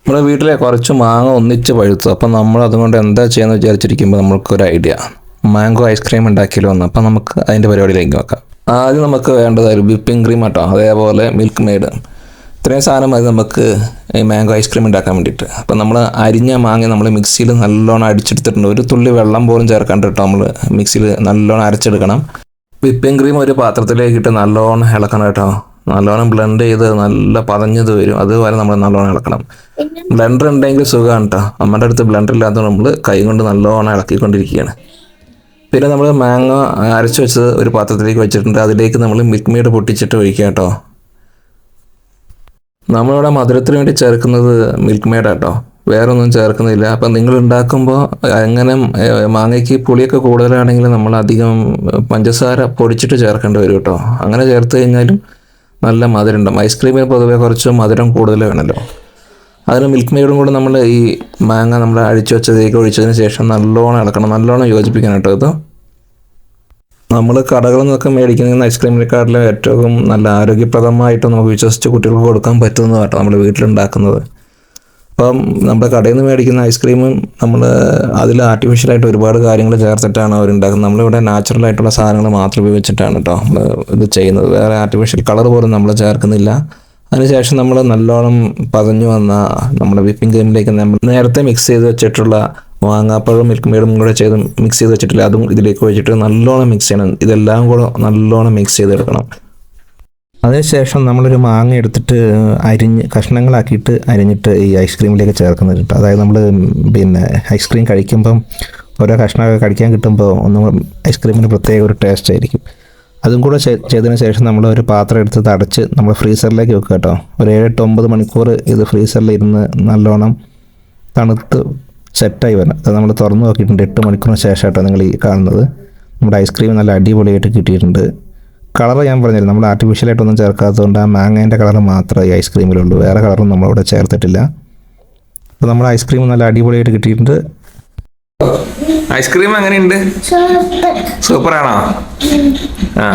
നമ്മുടെ വീട്ടിലെ കുറച്ച് മാങ്ങ ഒന്നിച്ച് പഴുത്തു. അപ്പം നമ്മൾ അതുകൊണ്ട് എന്താ ചെയ്യുന്നത് വിചാരിച്ചിരിക്കുമ്പോൾ നമുക്കൊരു ഐഡിയ, മാംഗോ ഐസ്ക്രീം ഉണ്ടാക്കിയല്ലോ ഒന്ന്. അപ്പം നമുക്ക് അതിൻ്റെ പരിപാടിയിലേക്ക് നോക്കാം. ആദ്യം നമുക്ക് വേണ്ടത് ഒരു വിപ്പിംഗ് ക്രീം കേട്ടോ, അതേപോലെ മിൽക്ക് മെയ്ഡ്. ഇത്രയും സാധനം മതി നമുക്ക് ഈ മാംഗോ ഐസ്ക്രീം ഉണ്ടാക്കാൻ വേണ്ടിയിട്ട്. അപ്പം നമ്മൾ അരിഞ്ഞ മാങ്ങ നമ്മൾ മിക്സിയിൽ നല്ലോണം അടിച്ചെടുത്തിട്ടുണ്ട്. ഒരു തുള്ളി വെള്ളം പോലും ചേർക്കാണ്ട് കേട്ടോ നമ്മൾ മിക്സിയിൽ നല്ലോണം അരച്ചെടുക്കണം. വിപ്പിംഗ് ക്രീം ഒരു പാത്രത്തിലേക്ക് ഇട്ട് നല്ലോണം ഇളക്കണം കേട്ടോ. നല്ലോണം ബ്ലെൻഡ് ചെയ്ത് നല്ല പതഞ്ഞത് വരും, അതുവരെ നമ്മൾ നല്ലോണം ഇളക്കണം. ബ്ലെൻഡർ ഉണ്ടെങ്കിൽ സുഖമാണ് കേട്ടോ. നമ്മുടെ അടുത്ത് ബ്ലെൻഡർ ഇല്ലാത്തത് നമ്മൾ കൈ കൊണ്ട് നല്ലോണം ഇളക്കിക്കൊണ്ടിരിക്കുകയാണ്. പിന്നെ നമ്മൾ മാങ്ങ അരച്ച് വെച്ചത് ഒരു പാത്രത്തിലേക്ക് വെച്ചിട്ടുണ്ട്. അതിലേക്ക് നമ്മൾ മിൽക്ക് മെയ്ഡ് പൊട്ടിച്ചിട്ട് ഒഴിക്കുക കേട്ടോ. നമ്മളിവിടെ മധുരത്തിന് വേണ്ടി ചേർക്കുന്നത് മിൽക്ക് മെയ്ഡ് കേട്ടോ, വേറെ ഒന്നും ചേർക്കുന്നില്ല. അപ്പം നിങ്ങൾ ഉണ്ടാക്കുമ്പോൾ എങ്ങനെ മാങ്ങയ്ക്ക് പുളിയൊക്കെ കൂടുതലാണെങ്കിൽ നമ്മൾ അധികം പഞ്ചസാര പൊടിച്ചിട്ട് ചേർക്കേണ്ടി വരും കേട്ടോ. അങ്ങനെ ചേർത്ത് കഴിഞ്ഞാലും നല്ല മധുരം ഉണ്ടാവും. ഐസ്ക്രീമിന് പൊതുവേ കുറച്ച് മധുരം കൂടുതൽ വേണമല്ലോ. അതിന് മിൽക്ക് മെയ്ഡും കൂടെ നമ്മൾ ഈ മാങ്ങ നമ്മൾ അഴിച്ചു വെച്ചതേക്ക് ഒഴിച്ചതിന് ശേഷം നല്ലോണം ഇളക്കണം, നല്ലോണം യോജിപ്പിക്കണം കേട്ടോ. ഇത് നമ്മൾ കടകളിൽ നിന്നൊക്കെ മേടിക്കുന്ന ഐസ്ക്രീമിനെക്കാട്ടിലും ഏറ്റവും നല്ല ആരോഗ്യപ്രദമായിട്ട് നമുക്ക് വിശ്വസിച്ച് കുട്ടികൾക്ക് കൊടുക്കാൻ പറ്റുന്നത് കേട്ടോ നമ്മൾ വീട്ടിലുണ്ടാക്കുന്നത്. അപ്പം നമ്മുടെ കടയിൽ നിന്ന് മേടിക്കുന്ന ഐസ്ക്രീമും നമ്മൾ അതിൽ ആർട്ടിഫിഷ്യലായിട്ട് ഒരുപാട് കാര്യങ്ങൾ ചേർത്തിട്ടാണ് അവരുണ്ടാക്കുന്നത്. നമ്മളിവിടെ നാച്ചുറലായിട്ടുള്ള സാധനങ്ങൾ മാത്രം ഉപയോഗിച്ചിട്ടാണ് കേട്ടോ നമ്മൾ ഇത് ചെയ്യുന്നത്. വേറെ ആർട്ടിഫിഷ്യൽ കളർ പോലും നമ്മൾ ചേർക്കുന്നില്ല. അതിനുശേഷം നമ്മൾ നല്ലോണം പതഞ്ഞു വന്ന നമ്മുടെ വിപ്പിംഗ് ക്രീമിലേക്ക് നമ്മൾ നേരത്തെ മിക്സ് ചെയ്ത് വെച്ചിട്ടുള്ള മാങ്ങാപ്പഴവും മിൽക്ക് മെയ്ഡും കൂടെ ചെയ്ത് മിക്സ് ചെയ്ത് വെച്ചിട്ടില്ല, അതും ഇതിലേക്ക് വെച്ചിട്ട് നല്ലോണം മിക്സ് ചെയ്യണം. ഇതെല്ലാം കൂടെ നല്ലോണം മിക്സ് ചെയ്തെടുക്കണം. അതിനുശേഷം നമ്മളൊരു മാങ്ങ എടുത്തിട്ട് കഷ്ണങ്ങളാക്കിയിട്ട് അരിഞ്ഞിട്ട് ഈ ഐസ്ക്രീമിലേക്ക് ചേർക്കുന്നത് കേട്ടോ. അതായത് നമ്മൾ ഐസ്ക്രീം കഴിക്കുമ്പം ഓരോ കഷ്ണമൊക്കെ കഴിക്കാൻ കിട്ടുമ്പോൾ ഒന്നും ഐസ്ക്രീമിന് പ്രത്യേക ഒരു ടേസ്റ്റ് ആയിരിക്കും. അതും കൂടെ ചെയ്തതിന് ശേഷം നമ്മൾ ഒരു പാത്രം എടുത്ത് അടച്ച് നമ്മൾ ഫ്രീസറിലേക്ക് വെക്കുക കേട്ടോ. ഒരു 7-9 മണിക്കൂർ ഇത് ഫ്രീസറിൽ ഇരുന്ന് നല്ലോണം തണുത്ത് സെറ്റായി വരണം. അത് നമ്മൾ തുറന്ന് നോക്കിയിട്ടുണ്ട്. 8 മണിക്കൂറിന് ശേഷം കേട്ടോ നിങ്ങൾ ഈ കാണുന്നത്. നമ്മുടെ ഐസ്ക്രീം നല്ല അടിപൊളിയായിട്ട് കിട്ടിയിട്ടുണ്ട്. കളർ ഞാൻ പറഞ്ഞില്ല, നമ്മൾ ആർട്ടിഫിഷ്യലായിട്ടൊന്നും ചേർക്കാത്തതുകൊണ്ട് ആ മാങ്ങേൻ്റെ കളർ മാത്രമേ ഈ ഐസ്ക്രീമിലുള്ളൂ, വേറെ കളറൊന്നും നമ്മളിവിടെ ചേർത്തിട്ടില്ല. അപ്പോൾ നമ്മുടെ ഐസ്ക്രീം നല്ല അടിപൊളിയായിട്ട് കിട്ടിയിട്ടുണ്ട്. ഐസ്ക്രീം എങ്ങനെയുണ്ട്? സൂപ്പറാണോ? ആ